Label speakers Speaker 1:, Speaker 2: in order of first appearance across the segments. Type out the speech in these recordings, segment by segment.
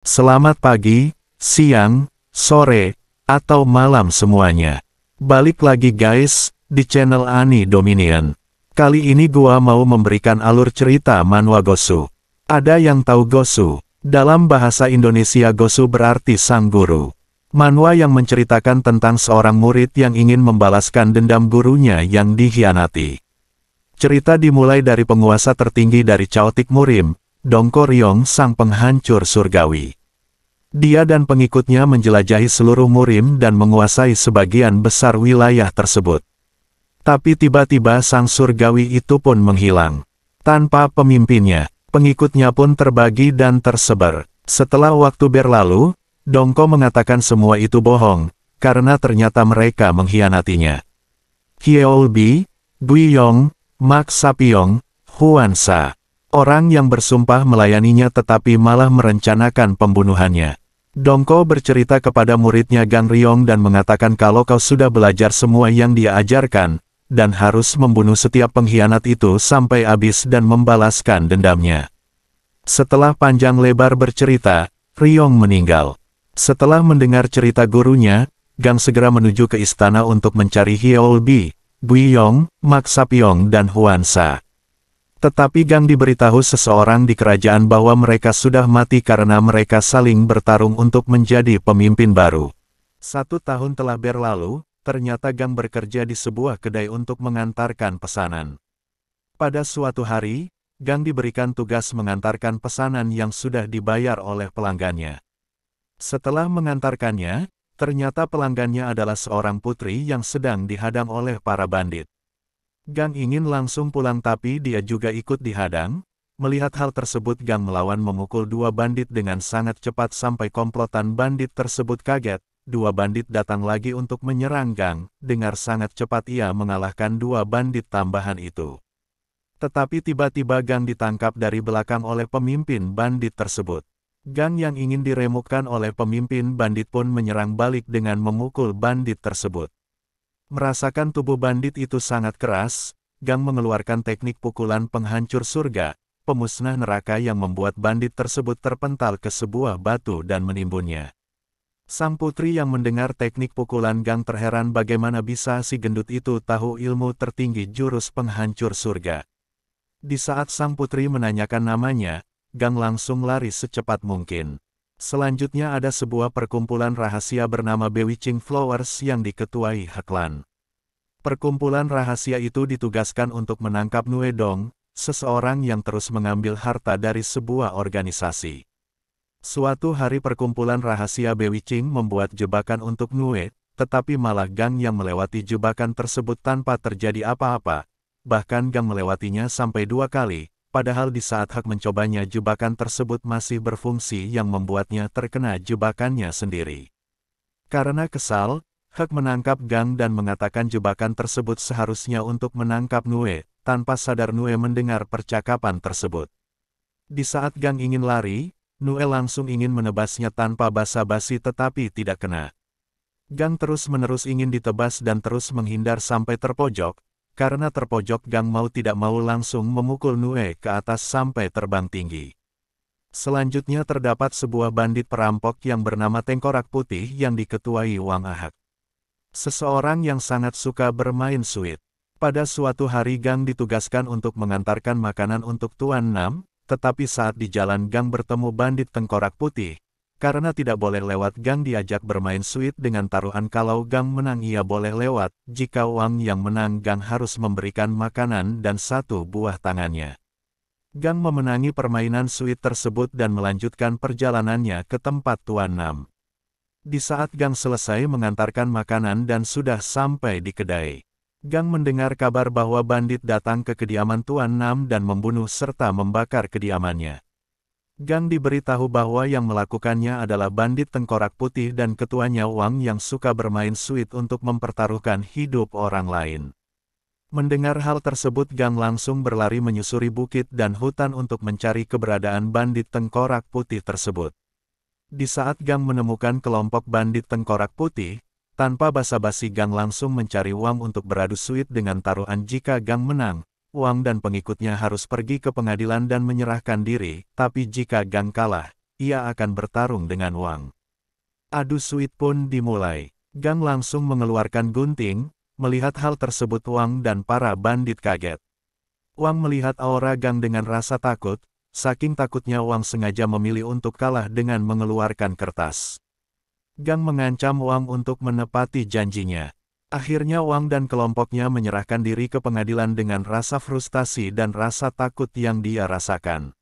Speaker 1: Selamat pagi, siang, sore, atau malam semuanya. Balik lagi guys, di channel Ani Dominion. Kali ini gua mau memberikan alur cerita manhwa Gosu. Ada yang tahu Gosu? Dalam bahasa Indonesia Gosu berarti sang guru. Manhwa yang menceritakan tentang seorang murid yang ingin membalaskan dendam gurunya yang dikhianati. Cerita dimulai dari penguasa tertinggi dari Chaotic Murim, Dongko Ryong sang penghancur surgawi. Dia dan pengikutnya menjelajahi seluruh murim dan menguasai sebagian besar wilayah tersebut. Tapi tiba-tiba sang surgawi itu pun menghilang. Tanpa pemimpinnya, pengikutnya pun terbagi dan tersebar. Setelah waktu berlalu, Dongko mengatakan semua itu bohong, karena ternyata mereka mengkhianatinya. Hyeolbi, Guiyong, Mak Sapyong, Hwansa. Orang yang bersumpah melayaninya tetapi malah merencanakan pembunuhannya. Dongko bercerita kepada muridnya Gang Ryong dan mengatakan kalau kau sudah belajar semua yang dia ajarkan, dan harus membunuh setiap pengkhianat itu sampai habis dan membalaskan dendamnya. Setelah panjang lebar bercerita, Ryong meninggal. Setelah mendengar cerita gurunya, Gang segera menuju ke istana untuk mencari Hyeolbi, Guiyong, Mak Sapyong dan Hwansa. Tetapi Gang diberitahu seseorang di kerajaan bahwa mereka sudah mati karena mereka saling bertarung untuk menjadi pemimpin baru. 1 tahun telah berlalu, ternyata Gang bekerja di sebuah kedai untuk mengantarkan pesanan. Pada suatu hari, Gang diberikan tugas mengantarkan pesanan yang sudah dibayar oleh pelanggannya. Setelah mengantarkannya, ternyata pelanggannya adalah seorang putri yang sedang dihadang oleh para bandit. Gang ingin langsung pulang tapi dia juga ikut dihadang. Melihat hal tersebut Gang melawan memukul 2 bandit dengan sangat cepat sampai komplotan bandit tersebut kaget. 2 bandit datang lagi untuk menyerang Gang. Dengar sangat cepat ia mengalahkan 2 bandit tambahan itu. Tetapi tiba-tiba Gang ditangkap dari belakang oleh pemimpin bandit tersebut. Gang yang ingin diremukkan oleh pemimpin bandit pun menyerang balik dengan memukul bandit tersebut. Merasakan tubuh bandit itu sangat keras, Gang mengeluarkan teknik pukulan penghancur surga, pemusnah neraka yang membuat bandit tersebut terpental ke sebuah batu dan menimbunnya. Sang putri yang mendengar teknik pukulan Gang terheran bagaimana bisa si gendut itu tahu ilmu tertinggi jurus penghancur surga. Di saat sang putri menanyakan namanya, Gang langsung lari secepat mungkin. Selanjutnya ada sebuah perkumpulan rahasia bernama Bewitching Flowers yang diketuai Haklan. Perkumpulan rahasia itu ditugaskan untuk menangkap Nuedong, seseorang yang terus mengambil harta dari sebuah organisasi. Suatu hari perkumpulan rahasia Bewitching membuat jebakan untuk Nue, tetapi malah Gang yang melewati jebakan tersebut tanpa terjadi apa-apa. Bahkan Gang melewatinya sampai 2 kali. Padahal di saat Hak mencobanya jebakan tersebut masih berfungsi yang membuatnya terkena jebakannya sendiri. Karena kesal, Hak menangkap Gang dan mengatakan jebakan tersebut seharusnya untuk menangkap Nue, tanpa sadar Nue mendengar percakapan tersebut. Di saat Gang ingin lari, Nue langsung ingin menebasnya tanpa basa-basi tetapi tidak kena. Gang terus-menerus ingin ditebas dan terus menghindar sampai terpojok. Karena terpojok Gang mau tidak mau langsung memukul Nue ke atas sampai terbang tinggi. Selanjutnya terdapat sebuah bandit perampok yang bernama Tengkorak Putih yang diketuai Wang Ahak. Seseorang yang sangat suka bermain suit. Pada suatu hari Gang ditugaskan untuk mengantarkan makanan untuk Tuan Nam, tetapi saat di jalan Gang bertemu bandit Tengkorak Putih. Karena tidak boleh lewat Gang diajak bermain suit dengan taruhan kalau Gang menang ia boleh lewat, jika Wang yang menang Gang harus memberikan makanan dan 1 buah tangannya. Gang memenangi permainan suit tersebut dan melanjutkan perjalanannya ke tempat Tuan Nam. Di saat Gang selesai mengantarkan makanan dan sudah sampai di kedai, Gang mendengar kabar bahwa bandit datang ke kediaman Tuan Nam dan membunuh serta membakar kediamannya. Gang diberitahu bahwa yang melakukannya adalah bandit Tengkorak Putih dan ketuanya Wang yang suka bermain suit untuk mempertaruhkan hidup orang lain. Mendengar hal tersebut Gang langsung berlari menyusuri bukit dan hutan untuk mencari keberadaan bandit Tengkorak Putih tersebut. Di saat Gang menemukan kelompok bandit Tengkorak Putih, tanpa basa-basi Gang langsung mencari Wang untuk beradu suit dengan taruhan jika Gang menang. Wang dan pengikutnya harus pergi ke pengadilan dan menyerahkan diri, tapi jika Gang kalah, ia akan bertarung dengan Wang. Adu suit pun dimulai. Gang langsung mengeluarkan gunting. Melihat hal tersebut Wang dan para bandit kaget. Wang melihat aura Gang dengan rasa takut. Saking takutnya Wang sengaja memilih untuk kalah dengan mengeluarkan kertas. Gang mengancam Wang untuk menepati janjinya. Akhirnya Wang dan kelompoknya menyerahkan diri ke pengadilan dengan rasa frustasi dan rasa takut yang dia rasakan.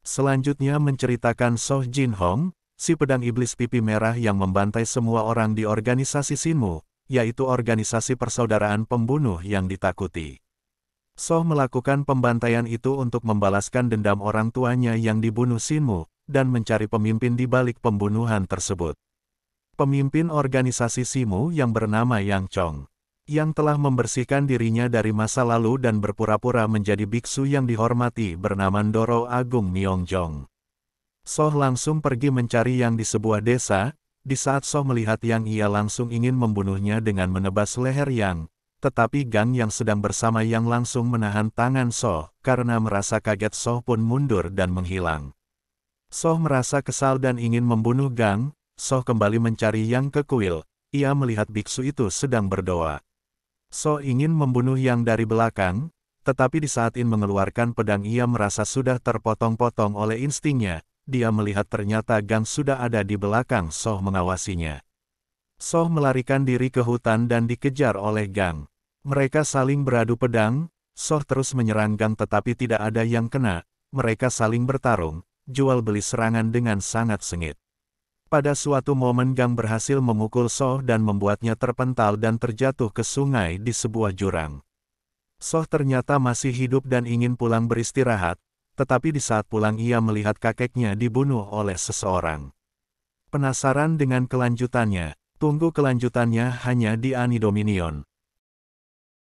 Speaker 1: Selanjutnya menceritakan Soh Jin Hong, si pedang iblis pipi merah yang membantai semua orang di organisasi Shinmu, yaitu organisasi persaudaraan pembunuh yang ditakuti. Soh melakukan pembantaian itu untuk membalaskan dendam orang tuanya yang dibunuh Shinmu, dan mencari pemimpin di balik pembunuhan tersebut. Pemimpin organisasi Shinmu yang bernama Yang Chong, yang telah membersihkan dirinya dari masa lalu dan berpura-pura menjadi biksu yang dihormati bernama Ndoro Agung Myeongjong. Soh langsung pergi mencari Yang di sebuah desa. Di saat Soh melihat Yang, ia langsung ingin membunuhnya dengan menebas leher Yang, tetapi Gang yang sedang bersama Yang langsung menahan tangan Soh. Karena merasa kaget Soh pun mundur dan menghilang. Soh merasa kesal dan ingin membunuh Gang. Soh kembali mencari Yang ke kuil. Ia melihat biksu itu sedang berdoa. Soh ingin membunuh Yang dari belakang, tetapi di saat ingin mengeluarkan pedang ia merasa sudah terpotong-potong oleh instingnya. Dia melihat ternyata Gang sudah ada di belakang Soh mengawasinya. Soh melarikan diri ke hutan dan dikejar oleh Gang. Mereka saling beradu pedang. Soh terus menyerang Gang tetapi tidak ada yang kena. Mereka saling bertarung, jual beli serangan dengan sangat sengit. Pada suatu momen Gang berhasil memukul Soh dan membuatnya terpental dan terjatuh ke sungai di sebuah jurang. Soh ternyata masih hidup dan ingin pulang beristirahat, tetapi di saat pulang ia melihat kakeknya dibunuh oleh seseorang. Penasaran dengan kelanjutannya? Tunggu kelanjutannya hanya di Ani Dominion.